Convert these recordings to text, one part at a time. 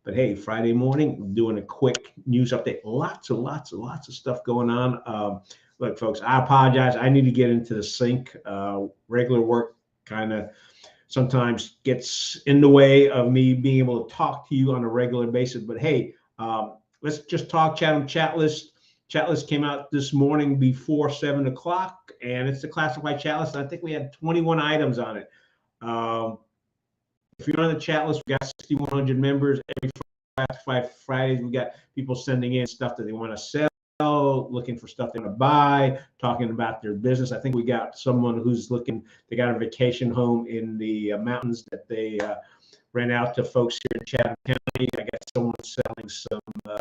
But hey, Friday morning, doing a quick news update. Lots of stuff going on. Look, folks, I apologize. I need to get into the sync. Regular work kind of sometimes gets in the way of me being able to talk to you on a regular basis. But hey, let's just talk Chatham Chatlist. Chatlist came out this morning before 7 o'clock, and it's the classified chat list. I think we had 21 items on it. If you're on the chat list, we got 6,100 members. Every classified Fridays, we got people sending in stuff that they want to sell, looking for stuff they want to buy, talking about their business. I think we got someone who's looking, they got a vacation home in the mountains that they rent out to folks here in Chatham County. I got someone selling some, I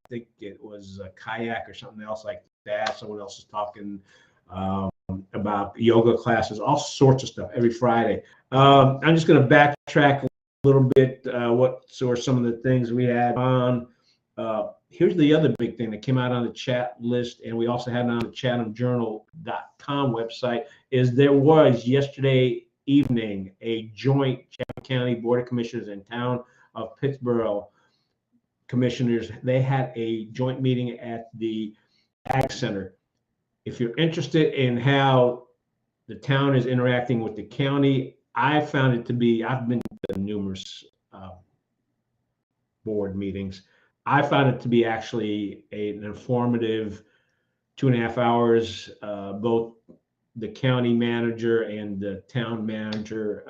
think it was a kayak or something else like that. Someone else is talking about yoga classes, all sorts of stuff every Friday. I'm just going to backtrack a little bit. What were some of the things we had on? Here's the other big thing that came out on the chat list, and we also had it on the ChathamJournal.com website, is there was yesterday evening a joint Chatham County Board of Commissioners and Town of Pittsburgh commissioners. They had a joint meeting at the Ag Center. If you're interested in how the town is interacting with the county, I found it to be, I've been to numerous board meetings. I found it to be actually an informative 2.5 hours. Both the county manager and the town manager,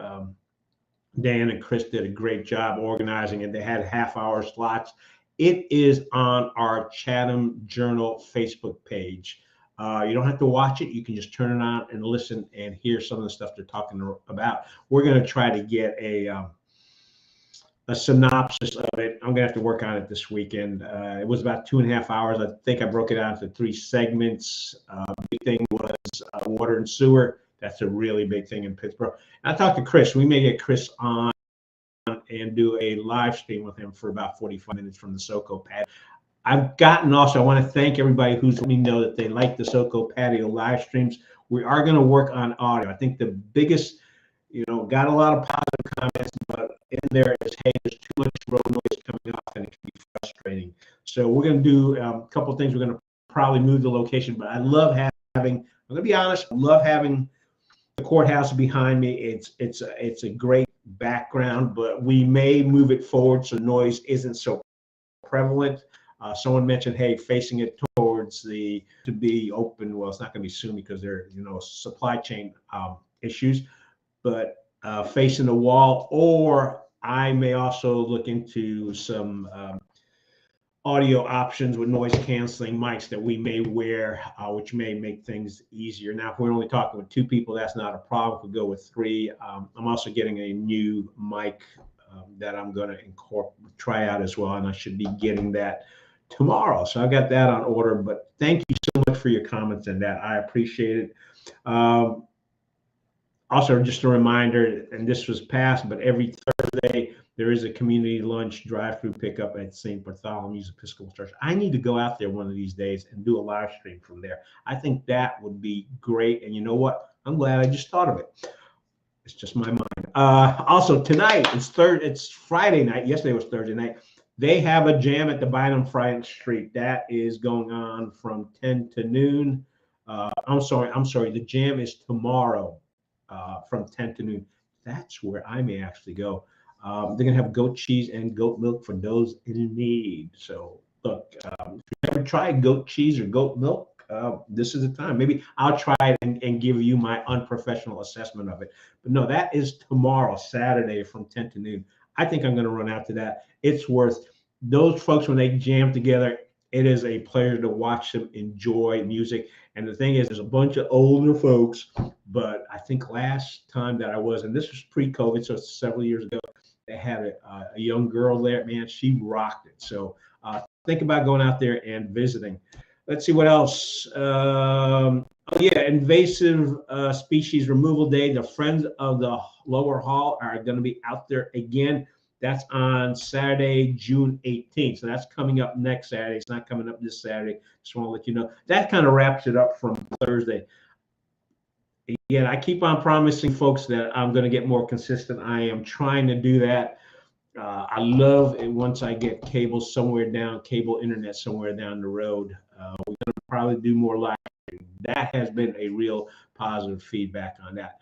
Dan and Chris, did a great job organizing it. They had half-hour slots. It is on our Chatham Journal Facebook page. You don't have to watch it. You can just turn it on and listen and hear some of the stuff they're talking about. We're going to try to get a synopsis of it. I'm going to have to work on it this weekend. It was about 2.5 hours. I think I broke it out into 3 segments. Big thing was water and sewer. That's a really big thing in Pittsburgh. And I talked to Chris. We may get Chris on and do a live stream with him for about 45 minutes from the SoCo pad. I've gotten also, I want to thank everybody who's let me know that they like the SoCo patio live streams. We are going to work on audio. I think the biggest, got a lot of positive comments, but in there is, hey, there's too much road noise coming off and it can be frustrating. So we're going to do a couple of things. We're going to probably move the location, but I love having, I'm going to be honest, I love having the courthouse behind me. It's a great background, but we may move it forward so noise isn't so prevalent. Someone mentioned, hey, facing it towards to be open. Well, it's not going to be soon because there are, supply chain issues, but facing the wall, or I may also look into some audio options with noise canceling mics that we may wear, which may make things easier. Now, if we're only talking with 2 people, that's not a problem. If we go with 3, I'm also getting a new mic that I'm going to try out as well, and I should be getting that tomorrow. So I got that on order, but thank you so much for your comments on that. I appreciate it. Also, just a reminder, and this was passed, but every Thursday there is a community lunch drive-through pickup at St. Bartholomew's Episcopal Church. I need to go out there one of these days and do a live stream from there. I think that would be great. And you know what? I'm glad I just thought of it. It's just my mind. Also, tonight, it's Friday night. Yesterday was Thursday night. They have a jam at the Bynum Front Street. That is going on from 10 to noon. I'm sorry. The jam is tomorrow from 10 to noon. That's where I may actually go. They're going to have goat cheese and goat milk for those in need. So, look, if you ever tried goat cheese or goat milk, this is the time. Maybe I'll try it and give you my unprofessional assessment of it. But no, that is tomorrow, Saturday from 10 to noon. I think I'm going to run out to that. It's worth those folks when they jam together. It is a pleasure to watch them enjoy music. And the thing is, there's a bunch of older folks, but I think last time that I was, and this was pre-COVID, so it's several years ago, they had a young girl there. Man, she rocked it. So think about going out there and visiting. Let's see what else. Oh yeah, invasive species removal day. The Friends of the Lower Hall are going to be out there again. That's on Saturday, June 18th. So that's coming up next Saturday. It's not coming up this Saturday. Just want to let you know. That kind of wraps it up from Thursday. Again, I keep on promising folks that I'm going to get more consistent. I am trying to do that. I love it once I get cable internet somewhere down the road. We're going to probably do more live. That has been a real positive feedback on that.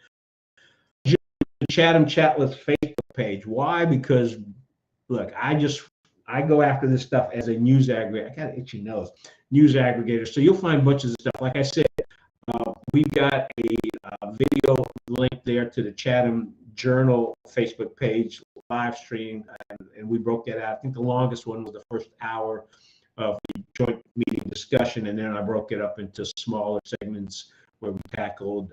The Chatham Chatlist Facebook page. Why? Because look, I go after this stuff as a news aggregator. I got an itchy nose. News aggregator. So you'll find bunches of stuff. Like I said, we've got a video link there to the Chatham Journal Facebook page live stream, and we broke that out. I think the longest one was the first hour of the joint meeting discussion, and then I broke it up into smaller segments where we tackled,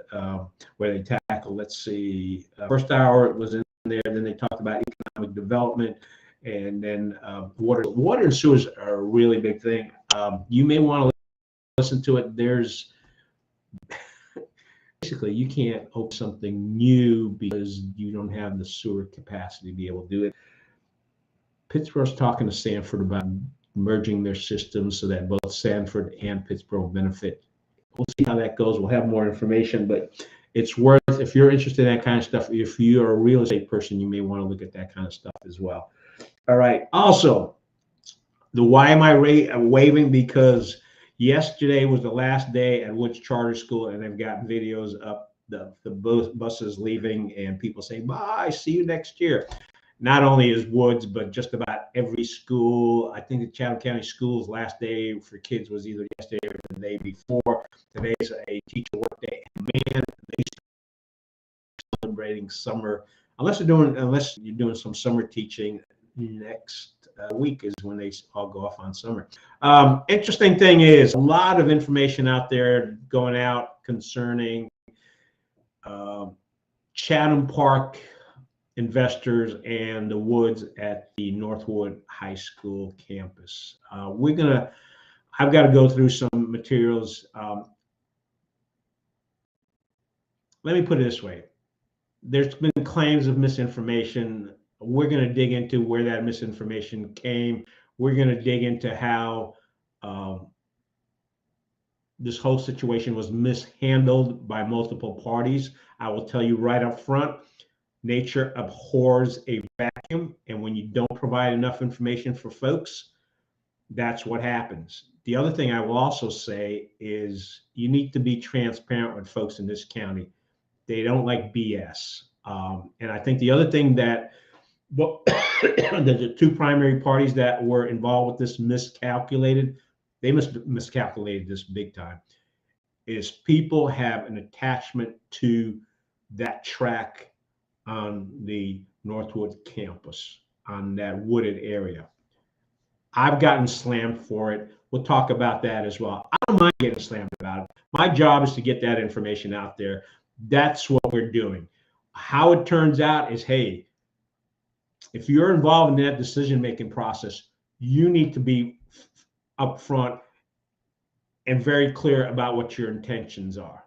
let's see, first hour was in there, then they talked about economic development, and then water and sewers are a really big thing. You may want to listen to it. There's basically you can't open something new because you don't have the sewer capacity to be able to do it. Pittsburgh's talking to Sanford about merging their systems so that both Sanford and Pittsburgh benefit. We'll see how that goes. We'll have more information, but it's worth, if you're interested in that kind of stuff, if you're a real estate person, you may want to look at that kind of stuff as well. All right. Also, the why am I waving? Because yesterday was the last day at Woods Charter School, and they've got videos up, the buses leaving and people saying, bye, see you next year. Not only is Woods, but just about every school. I think the Chatham County Schools last day for kids was either yesterday or the day before. Today's a teacher work day. And man, they celebrating summer. Unless you're doing some summer teaching, next week is when they all go off on summer. Interesting thing is a lot of information out there going out concerning Chatham Park investors and the woods at the Northwood High School campus. I've got to go through some materials. Let me put it this way. There's been claims of misinformation. We're going to dig into where that misinformation came. We're going to dig into how this whole situation was mishandled by multiple parties. I will tell you right up front, nature abhors a vacuum, and when you don't provide enough information for folks, that's what happens. The other thing I will also say is you need to be transparent with folks in this county. They don't like BS. And I think the other thing that the two primary parties that were involved with this miscalculated this big time, is people have an attachment to that track on the Northwood campus, on that wooded area. I've gotten slammed for it. We'll talk about that as well. I don't mind getting slammed about it. My job is to get that information out there. That's what we're doing. How it turns out is, hey, if you're involved in that decision-making process, you need to be upfront and very clear about what your intentions are.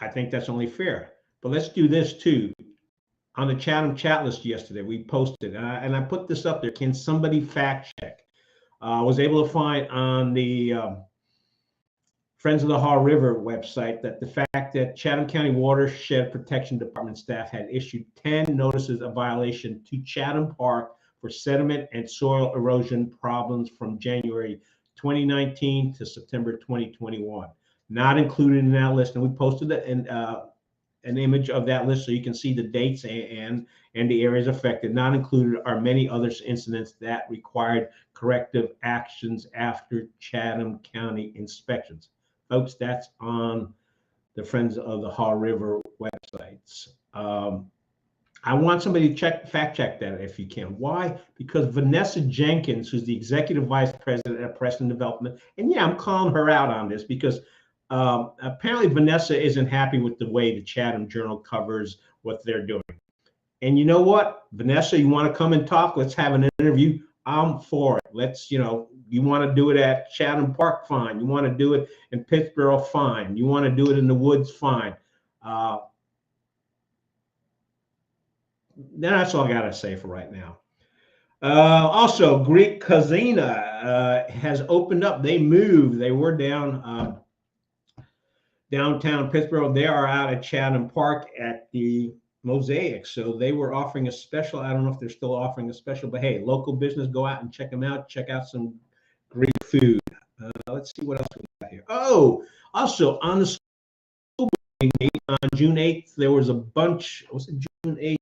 I think that's only fair. But let's do this too. On the Chatham Chatlist yesterday, we posted, and I put this up there. Can somebody fact check? I was able to find on the Friends of the Haw River website that the fact that Chatham County Watershed Protection Department staff had issued 10 notices of violation to Chatham Park for sediment and soil erosion problems from January 2019 to September 2021. Not included in that list, and we posted an image of that list so you can see the dates and the areas affected. Not included are many other incidents that required corrective actions after Chatham County inspections. Folks, that's on the Friends of the Haw River websites. I want somebody to fact check that if you can. Why? Because Vanessa Jenkins, who's the executive vice president at Preston Development, and yeah, I'm calling her out on this because apparently Vanessa isn't happy with the way the Chatham Journal covers what they're doing. And you know what, Vanessa, you want to come and talk? Let's have an interview. I'm for it. Let's, you want to do it at Chatham Park, fine. You want to do it in Pittsburgh, fine. You want to do it in the woods, fine. That's all I got to say for right now. Also, Greek Casino has opened up. They moved. They were downtown Pittsburgh. They are out at Chatham Park at the Mosaic. So they were offering a special. I don't know if they're still offering a special, but hey, local business, go out and check them out. Check out some great food. Let's see what else we got here. Oh, also on the school meeting on June 8th, there was a bunch. Was it June 8th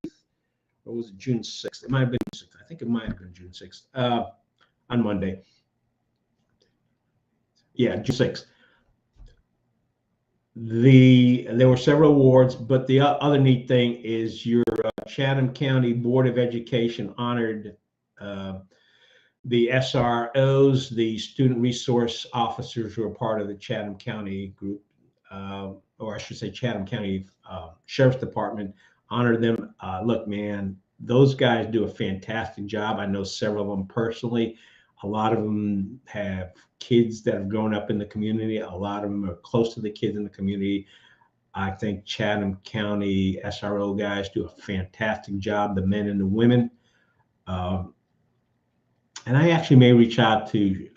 or was it June 6th? It might have been 6th. I think it might have been June 6th on Monday. Yeah, June 6th. There were several awards, but the other neat thing is your Chatham County Board of Education honored the SROs, the student resource officers who are part of the Chatham County group, or I should say Chatham County Sheriff's Department, honored them. Look, man, those guys do a fantastic job. I know several of them personally. A lot of them have kids that have grown up in the community. A lot of them are close to the kids in the community. I think Chatham County SRO guys do a fantastic job, the men and the women. And I actually may reach out to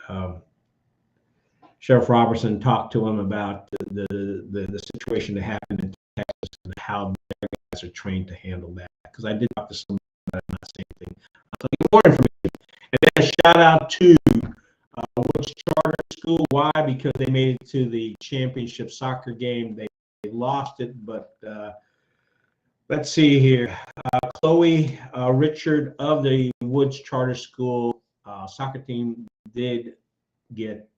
Sheriff Robertson, talk to him about the situation that happened in Texas and how their guys are trained to handle that. Because I did talk to somebody about the same thing. I'll tell you more information. And then a shout out to Woods Charter School. Why? Because they made it to the championship soccer game. They lost it, but let's see here. Chloe Richard of the Woods Charter School soccer team did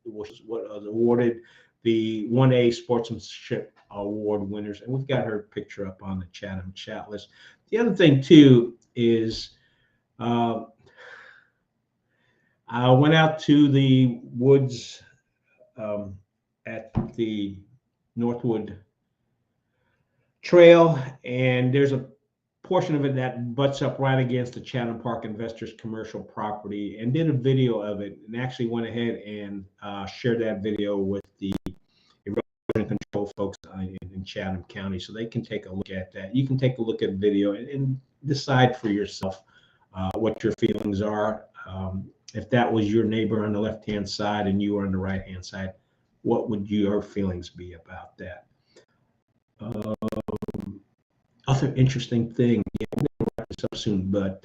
was awarded the 1A Sportsmanship Award winners, and we've got her picture up on the Chatham Chatlist. The other thing too is I went out to the woods at the Northwood Trail, and there's a portion of it that butts up right against the Chatham Park Investors commercial property, and did a video of it, and actually went ahead and shared that video with the erosion control folks in Chatham County, so they can take a look at that. You can take a look at the video and decide for yourself what your feelings are. If that was your neighbor on the left-hand side and you were on the right-hand side, what would your feelings be about that? Other interesting thing, yeah, we're going to wrap this up soon, but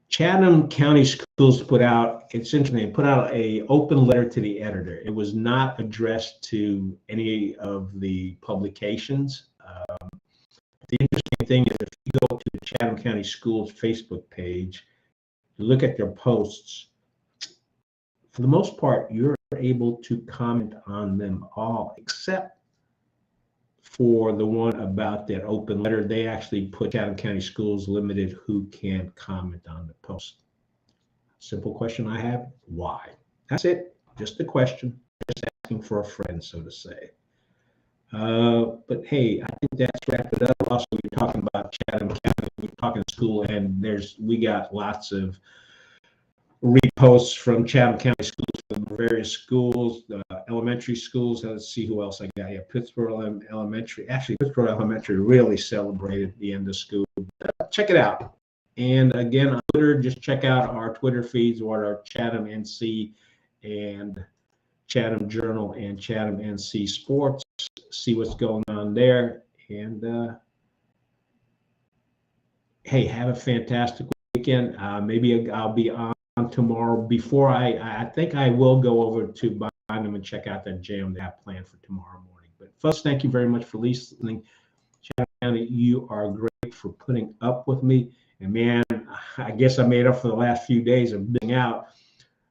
Chatham County Schools put out, it's interesting, put out a open letter to the editor. It was not addressed to any of the publications. The interesting thing is if you go to the Chatham County Schools Facebook page, you look at their posts, for the most part, you're able to comment on them all, except for the one about that open letter. They actually put Chatham County Schools limited who can comment on the post. Simple question I have, why? That's it, just a question, just asking for a friend, so to say. But hey, I think that's wrapped it up. Also, we're talking about Chatham County, we're talking school, and we got lots of reposts from Chatham County Schools, from various schools, elementary schools. Let's see who else I got here. Pittsburgh Elementary. Actually, Pittsburgh Elementary really celebrated the end of school. Check it out. And again, on Twitter, just check out our Twitter feeds or our ChathamNC and Chatham Journal and ChathamNC Sports. See what's going on there. And hey, have a fantastic weekend. Maybe I'll be on tomorrow. Before I think I will go over to Bynum and check out that jam they have planned for tomorrow morning. But folks, thank you very much for listening. Chatham County, you are great for putting up with me. And man, I guess I made up for the last few days of being out.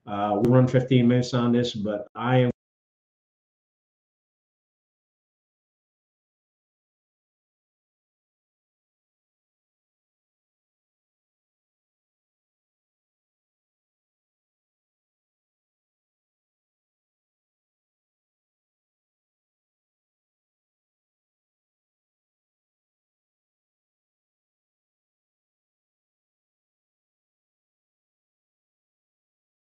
We run 15 minutes on this, but I am